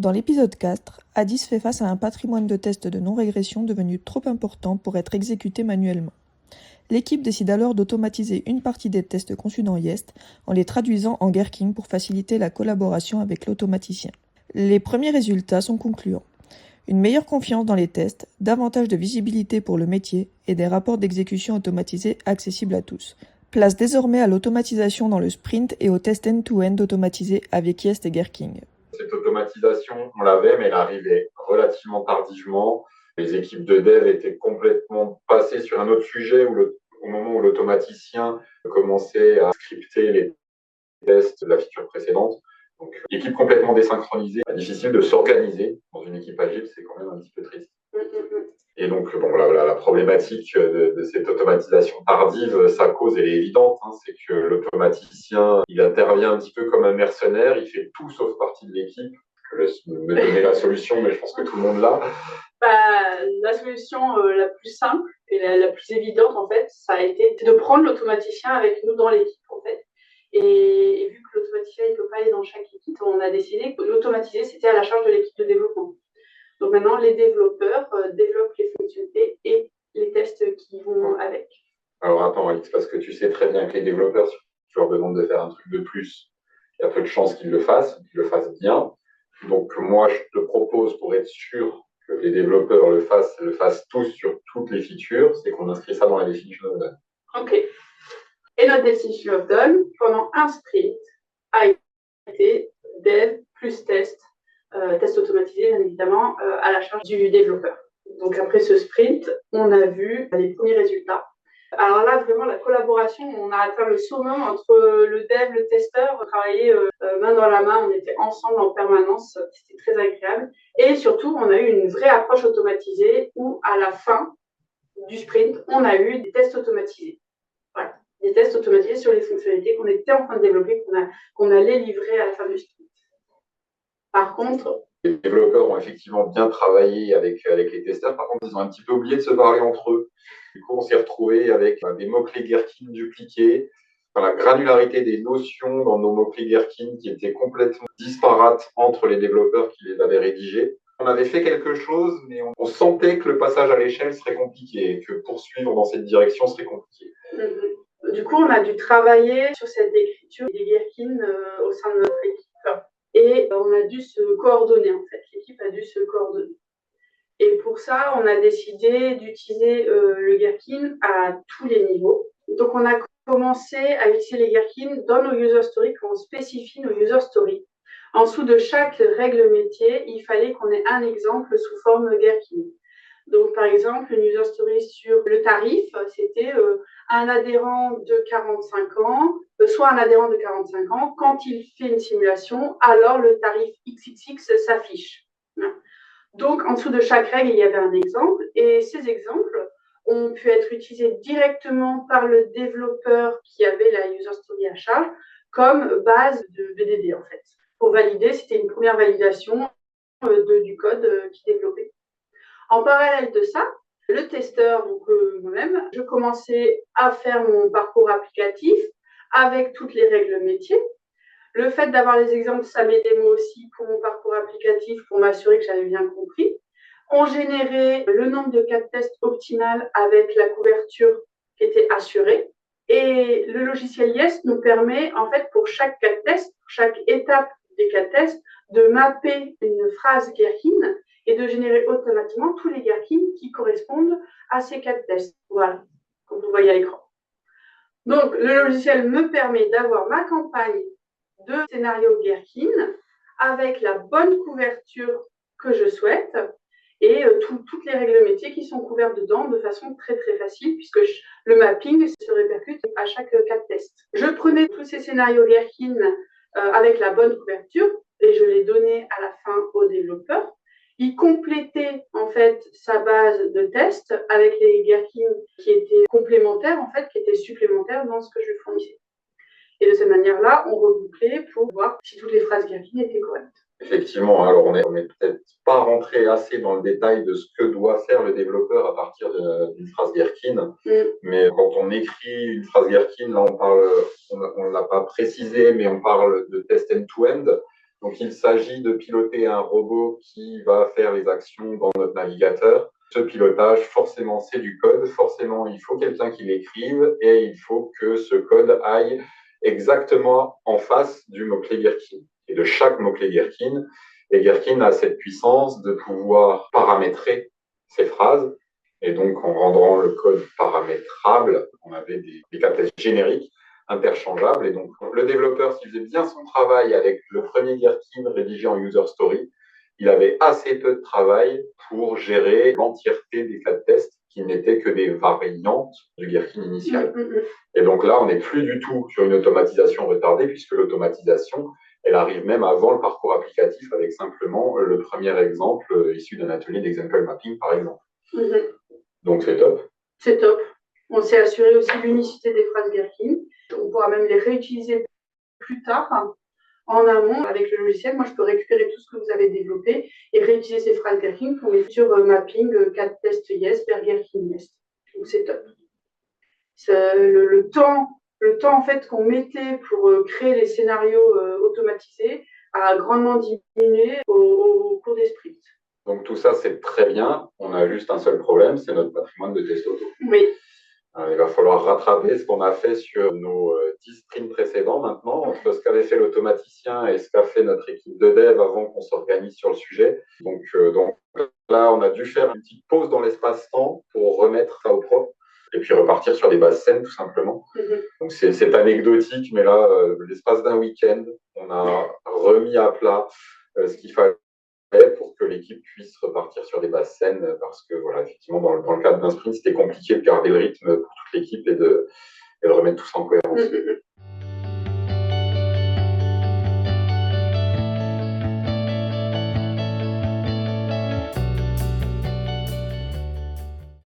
Dans l'épisode 4, Addis fait face à un patrimoine de tests de non-régression devenu trop important pour être exécuté manuellement. L'équipe décide alors d'automatiser une partie des tests conçus dans Jest en les traduisant en Gherkin pour faciliter la collaboration avec l'automaticien. Les premiers résultats sont concluants. Une meilleure confiance dans les tests, davantage de visibilité pour le métier et des rapports d'exécution automatisés accessibles à tous. Place désormais à l'automatisation dans le sprint et aux tests end-to-end automatisés avec Jest et Gherkin. Cette automatisation, on l'avait, mais elle arrivait relativement tardivement. Les équipes de dev étaient complètement passées sur un autre sujet au moment où l'automaticien commençait à scripter les tests de la feature précédente. Donc, équipe complètement désynchronisée, difficile de s'organiser dans une équipe agile, c'est quand même un petit peu triste. Et donc, la problématique de cette automatisation tardive, sa cause, elle est évidente. C'est que l'automaticien, il intervient un petit peu comme un mercenaire, il fait tout sauf partie de l'équipe. Je laisse me donner la solution, mais je pense que tout le monde l'a. La solution la plus simple et la plus évidente, en fait, ça a été de prendre l'automaticien avec nous dans l'équipe, en fait. Et vu que l'automaticien ne peut pas aller dans chaque équipe, on a décidé que l'automatiser, c'était à la charge de l'équipe de développement. Donc maintenant, les développeurs développent les fonctionnalités et les tests qui vont avec. Alors attends, Alix, parce que tu sais très bien que les développeurs, si tu leur demandes de faire un truc de plus, il y a peu de chances qu'ils le fassent bien. Donc moi, je te propose, pour être sûr que les développeurs le fassent tous sur toutes les features, c'est qu'on inscrit ça dans la definition of done. OK. Et notre definition of done, pendant un sprint, a été dev plus test automatisé, bien évidemment, à la charge du développeur. Donc après ce sprint, on a vu les premiers résultats. Alors là, vraiment, la collaboration, on a atteint le summum entre le dev, le testeur, on travaillait main dans la main, on était ensemble en permanence, c'était très agréable. Et surtout, on a eu une vraie approche automatisée où, à la fin du sprint, on a eu des tests automatisés. Voilà, des tests automatisés sur les fonctionnalités qu'on était en train de développer, qu'on allait livrer à la fin du sprint. Par contre, les développeurs ont effectivement bien travaillé avec les testeurs. Par contre, ils ont un petit peu oublié de se parler entre eux. Du coup, on s'est retrouvé avec des mots-clés Gherkin dupliqués, la granularité des notions dans nos mots-clés Gherkin qui étaient complètement disparates entre les développeurs qui les avaient rédigés. On avait fait quelque chose, mais on sentait que le passage à l'échelle serait compliqué et que poursuivre dans cette direction serait compliqué. Du coup, on a dû travailler sur cette écriture des Gherkin au sein de notre équipe. Et on a dû se coordonner, en fait. L'équipe a dû se coordonner. Et pour ça, on a décidé d'utiliser le Gherkin à tous les niveaux. Donc, on a commencé à utiliser les Gherkin dans nos user stories quand on spécifie nos user stories. En dessous de chaque règle métier, il fallait qu'on ait un exemple sous forme Gherkin. Donc, par exemple, une user story sur le tarif, c'était un adhérent de 45 ans, soit un adhérent de 45 ans, quand il fait une simulation, alors le tarif XXX s'affiche. Donc, en dessous de chaque règle, il y avait un exemple, et ces exemples ont pu être utilisés directement par le développeur qui avait la user story à charge comme base de BDD, en fait. Pour valider, c'était une première validation du code qu'il développait. En parallèle de ça, le testeur, donc moi-même, je commençais à faire mon parcours applicatif avec toutes les règles métiers. Le fait d'avoir les exemples, ça m'aidait moi aussi pour mon parcours applicatif, pour m'assurer que j'avais bien compris. On générait le nombre de cas de test optimal avec la couverture qui était assurée. Et le logiciel Jest nous permet, en fait, pour chaque cas de test, pour chaque étape des cas de test, de mapper une phrase Gherkin et de générer automatiquement tous les Gherkin qui correspondent à ces cas de test. Voilà, comme vous voyez à l'écran. Donc, le logiciel me permet d'avoir ma campagne de scénario Gherkin avec la bonne couverture que je souhaite et toutes les règles métiers qui sont couvertes dedans de façon très très facile puisque le mapping se répercute à chaque cas de test. Je prenais tous ces scénarios Gherkin avec la bonne couverture et je les donnais à la fin aux développeurs. Il complétait en fait sa base de test avec les Gherkin qui étaient complémentaires, en fait, qui étaient supplémentaires dans ce que je fournissais. Et de cette manière-là, on rebouclait pour voir si toutes les phrases Gherkin étaient correctes. Effectivement, alors on n'est peut-être pas rentré assez dans le détail de ce que doit faire le développeur à partir d'une phrase Gherkin, mais quand on écrit une phrase Gherkin, là on ne l'a pas précisé, mais on parle de test end-to-end. Donc, il s'agit de piloter un robot qui va faire les actions dans notre navigateur. Ce pilotage, forcément, c'est du code. Forcément, il faut quelqu'un qui l'écrive et il faut que ce code aille exactement en face du mot-clé Gherkin et de chaque mot-clé Gherkin. Et Gherkin a cette puissance de pouvoir paramétrer ces phrases. Et donc, en rendant le code paramétrable, on avait des cas génériques interchangeables. Et donc, le développeur, s'il faisait bien son travail avec le premier Gherkin rédigé en user story, il avait assez peu de travail pour gérer l'entièreté des cas de test qui n'étaient que des variantes du Gherkin initial. Et donc là, on n'est plus du tout sur une automatisation retardée, puisque l'automatisation, elle arrive même avant le parcours applicatif avec simplement le premier exemple issu d'un atelier d'example mapping, par exemple. Donc c'est top. C'est top. On s'est assuré aussi l'unicité des phrases Gherkin. On pourra même les réutiliser plus tard en amont avec le logiciel. Moi, je peux récupérer tout ce que vous avez développé et réutiliser ces phrases Gherkin pour mes futurs mapping 4 tests yes vers Gherkin yes. Donc c'est top. Le temps en fait qu'on mettait pour créer les scénarios automatisés a grandement diminué au cours des sprints. Donc tout ça, c'est très bien. On a juste un seul problème, c'est notre patrimoine de test auto. Oui. Il va falloir rattraper ce qu'on a fait sur nos 10 sprints précédents maintenant, entre ce qu'avait fait l'automaticien et ce qu'a fait notre équipe de dev avant qu'on s'organise sur le sujet. Donc là, on a dû faire une petite pause dans l'espace-temps pour remettre ça au propre et puis repartir sur des bases saines tout simplement. Donc c'est anecdotique, mais là, l'espace d'un week-end, on a remis à plat ce qu'il fallait pour que l'équipe puisse repartir sur des bases saines, parce que voilà, effectivement, dans le cadre d'un sprint, c'était compliqué de garder le rythme pour toute l'équipe et de remettre tout ça en cohérence.